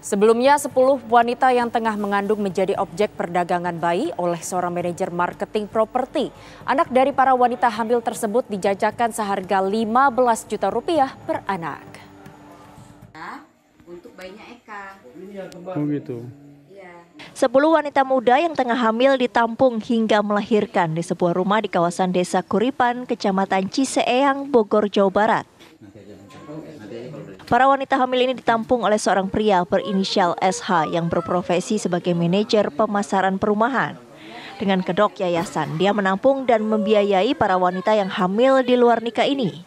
Sebelumnya, 10 wanita yang tengah mengandung menjadi objek perdagangan bayi oleh seorang manajer marketing properti. Anak dari para wanita hamil tersebut dijajakan seharga 15 juta rupiah per anak. Untuk bayinya Eka. Oh gitu. 10 wanita muda yang tengah hamil ditampung hingga melahirkan di sebuah rumah di kawasan Desa Kuripan, Kecamatan Ciseeyang, Bogor, Jawa Barat. Para wanita hamil ini ditampung oleh seorang pria berinisial SH yang berprofesi sebagai manajer pemasaran perumahan. Dengan kedok yayasan, dia menampung dan membiayai para wanita yang hamil di luar nikah ini.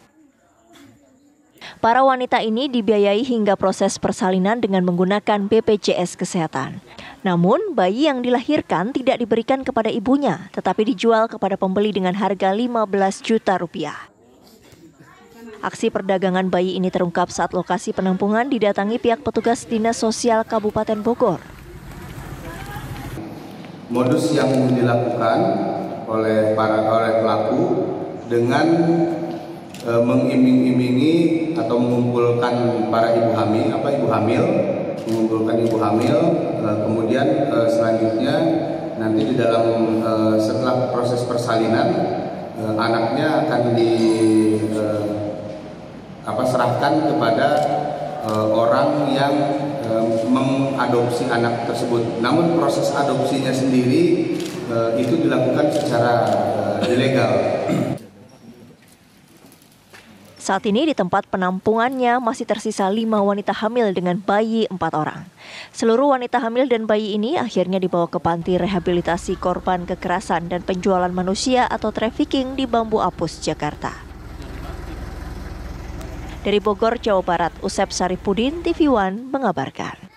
Para wanita ini dibiayai hingga proses persalinan dengan menggunakan BPJS Kesehatan. Namun, bayi yang dilahirkan tidak diberikan kepada ibunya, tetapi dijual kepada pembeli dengan harga 15 juta rupiah. Aksi perdagangan bayi ini terungkap saat lokasi penampungan didatangi pihak petugas Dinas Sosial Kabupaten Bogor. Modus yang dilakukan oleh pelaku dengan mengiming-imingi atau mengumpulkan para ibu hamil, kemudian selanjutnya nanti di dalam setelah proses persalinan anaknya akan serahkan kepada orang yang mengadopsi anak tersebut. Namun proses adopsinya sendiri itu dilakukan secara ilegal. Saat ini di tempat penampungannya masih tersisa 5 wanita hamil dengan bayi 4 orang. Seluruh wanita hamil dan bayi ini akhirnya dibawa ke panti rehabilitasi korban kekerasan dan penjualan manusia atau trafficking di Bambu Apus, Jakarta. Dari Bogor, Jawa Barat, Usep Saripudin, TV One mengabarkan.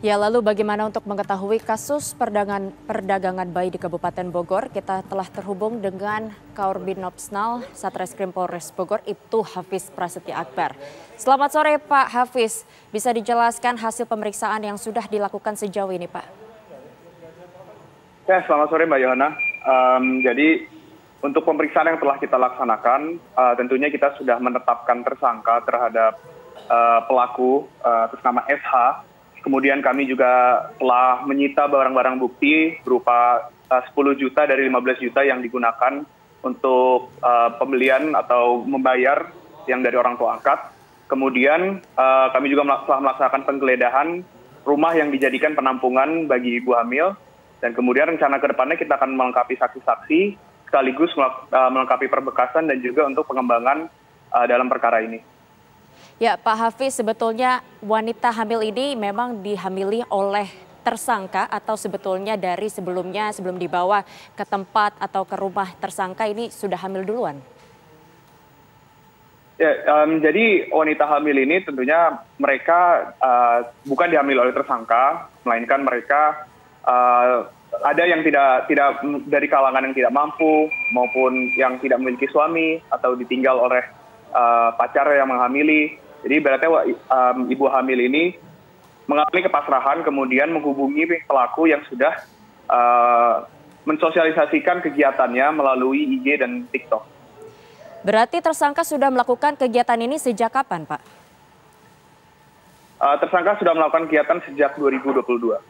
Ya, lalu bagaimana untuk mengetahui kasus perdagangan bayi di Kabupaten Bogor? Kita telah terhubung dengan Kaurbinopsnal Satreskrim Polres Bogor, Ibtu Hafiz Prasetya Akbar. Selamat sore Pak Hafiz, bisa dijelaskan hasil pemeriksaan yang sudah dilakukan sejauh ini Pak? Ya, selamat sore Mbak Yohana. Jadi untuk pemeriksaan yang telah kita laksanakan, tentunya kita sudah menetapkan tersangka terhadap pelaku atas nama SH. Kemudian kami juga telah menyita barang-barang bukti berupa 10 juta dari 15 juta yang digunakan untuk pembelian atau membayar yang dari orang tua angkat. Kemudian kami juga telah melaksanakan penggeledahan rumah yang dijadikan penampungan bagi ibu hamil. Dan kemudian rencana ke depannya kita akan melengkapi saksi-saksi sekaligus melengkapi perbekasan dan juga untuk pengembangan dalam perkara ini. Ya, Pak Hafiz, sebetulnya wanita hamil ini memang dihamili oleh tersangka atau sebetulnya dari sebelumnya sebelum dibawa ke tempat atau ke rumah tersangka ini sudah hamil duluan? Ya, jadi wanita hamil ini tentunya mereka bukan dihamili oleh tersangka, melainkan mereka ada yang tidak dari kalangan yang tidak mampu maupun yang tidak memiliki suami atau ditinggal oleh pacar yang menghamili. Jadi berarti ibu hamil ini mengalami kepasrahan kemudian menghubungi pelaku yang sudah mensosialisasikan kegiatannya melalui IG dan TikTok. Berarti tersangka sudah melakukan kegiatan ini sejak kapan, Pak? Tersangka sudah melakukan kegiatan sejak 2022.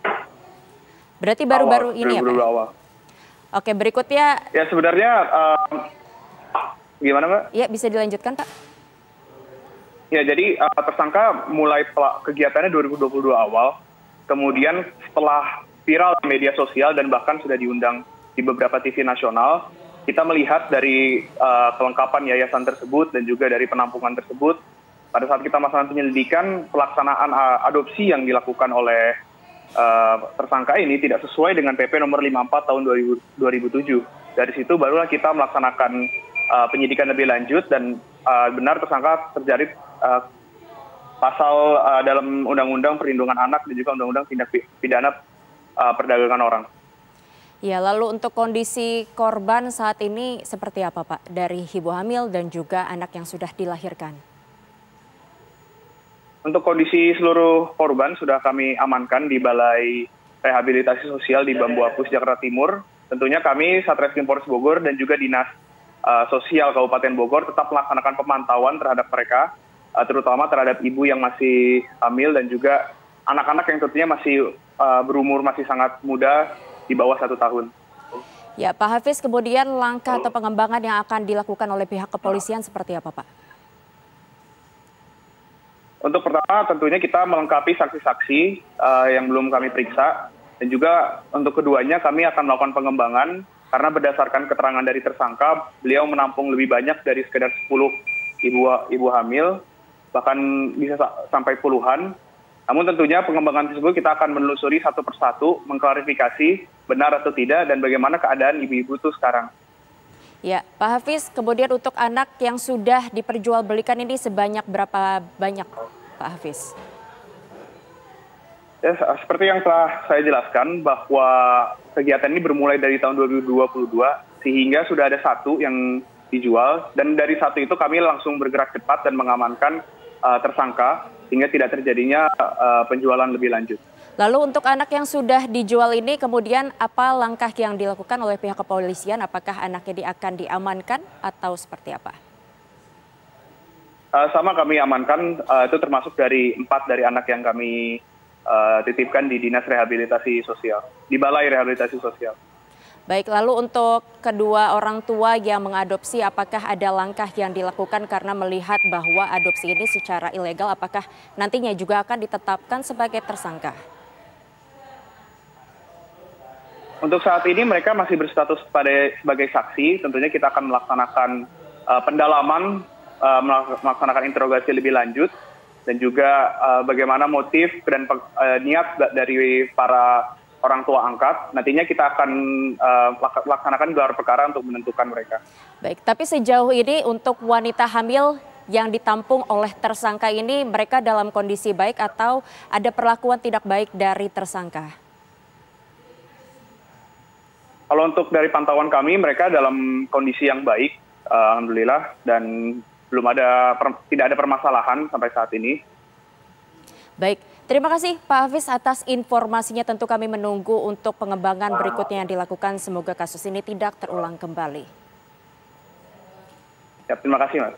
Berarti baru-baru ini ya, Pak? Awal. Oke, berikutnya. Ya sebenarnya gimana, Mbak? Ya, bisa dilanjutkan, Pak. Ya, jadi tersangka mulai kegiatannya 2022 awal, kemudian setelah viral di media sosial dan bahkan sudah diundang di beberapa TV nasional, kita melihat dari kelengkapan yayasan tersebut dan juga dari penampungan tersebut, pada saat kita melaksanakan penyelidikan, pelaksanaan adopsi yang dilakukan oleh tersangka ini tidak sesuai dengan PP nomor 54 tahun 2007. Dari situ barulah kita melaksanakan penyidikan lebih lanjut dan benar tersangka terjerat pasal dalam Undang-Undang Perlindungan Anak dan juga Undang-Undang Tindak Pidana Perdagangan Orang. Ya, lalu untuk kondisi korban saat ini seperti apa, Pak? Dari ibu hamil dan juga anak yang sudah dilahirkan. Untuk kondisi seluruh korban sudah kami amankan di Balai Rehabilitasi Sosial di Bambu Apus, Jakarta Timur. Tentunya kami Satreskrim Polres Bogor dan juga Dinas Sosial Kabupaten Bogor tetap melaksanakan pemantauan terhadap mereka terutama terhadap ibu yang masih hamil dan juga anak-anak yang tentunya masih berumur masih sangat muda di bawah 1 tahun. Ya, Pak Hafiz, kemudian langkah atau pengembangan yang akan dilakukan oleh pihak kepolisian seperti apa, Pak? Untuk pertama tentunya kita melengkapi saksi-saksi yang belum kami periksa, dan juga untuk keduanya kami akan melakukan pengembangan karena berdasarkan keterangan dari tersangka, beliau menampung lebih banyak dari sekedar 10 ibu hamil, bahkan bisa sampai puluhan. Namun tentunya pengembangan tersebut kita akan menelusuri satu persatu, mengklarifikasi benar atau tidak dan bagaimana keadaan ibu-ibu itu sekarang. Ya, Pak Hafiz, kemudian untuk anak yang sudah diperjualbelikan ini sebanyak berapa banyak, Pak Hafiz? Ya, seperti yang telah saya jelaskan bahwa kegiatan ini bermulai dari tahun 2022 sehingga sudah ada 1 yang dijual dan dari 1 itu kami langsung bergerak cepat dan mengamankan tersangka sehingga tidak terjadinya penjualan lebih lanjut. Lalu untuk anak yang sudah dijual ini kemudian apa langkah yang dilakukan oleh pihak kepolisian? Apakah anaknya akan diamankan atau seperti apa? Sama kami amankan, itu termasuk dari 4 dari anak yang kami titipkan di Dinas Rehabilitasi Sosial, di Balai Rehabilitasi Sosial. Baik, lalu untuk kedua orang tua yang mengadopsi, apakah ada langkah yang dilakukan karena melihat bahwa adopsi ini secara ilegal, apakah nantinya juga akan ditetapkan sebagai tersangka? Untuk saat ini mereka masih berstatus sebagai saksi, tentunya kita akan melaksanakan pendalaman, melaksanakan interogasi lebih lanjut, dan juga bagaimana motif dan niat dari para orang tua angkat. Nantinya kita akan laksanakan gelar perkara untuk menentukan mereka. Baik, tapi sejauh ini untuk wanita hamil yang ditampung oleh tersangka ini, mereka dalam kondisi baik atau ada perlakuan tidak baik dari tersangka? Kalau untuk dari pantauan kami, mereka dalam kondisi yang baik, alhamdulillah, dan tidak ada permasalahan sampai saat ini. Baik, terima kasih Pak Hafiz atas informasinya. Tentu kami menunggu untuk pengembangan berikutnya yang dilakukan. Semoga kasus ini tidak terulang kembali. Ya, terima kasih, Mas.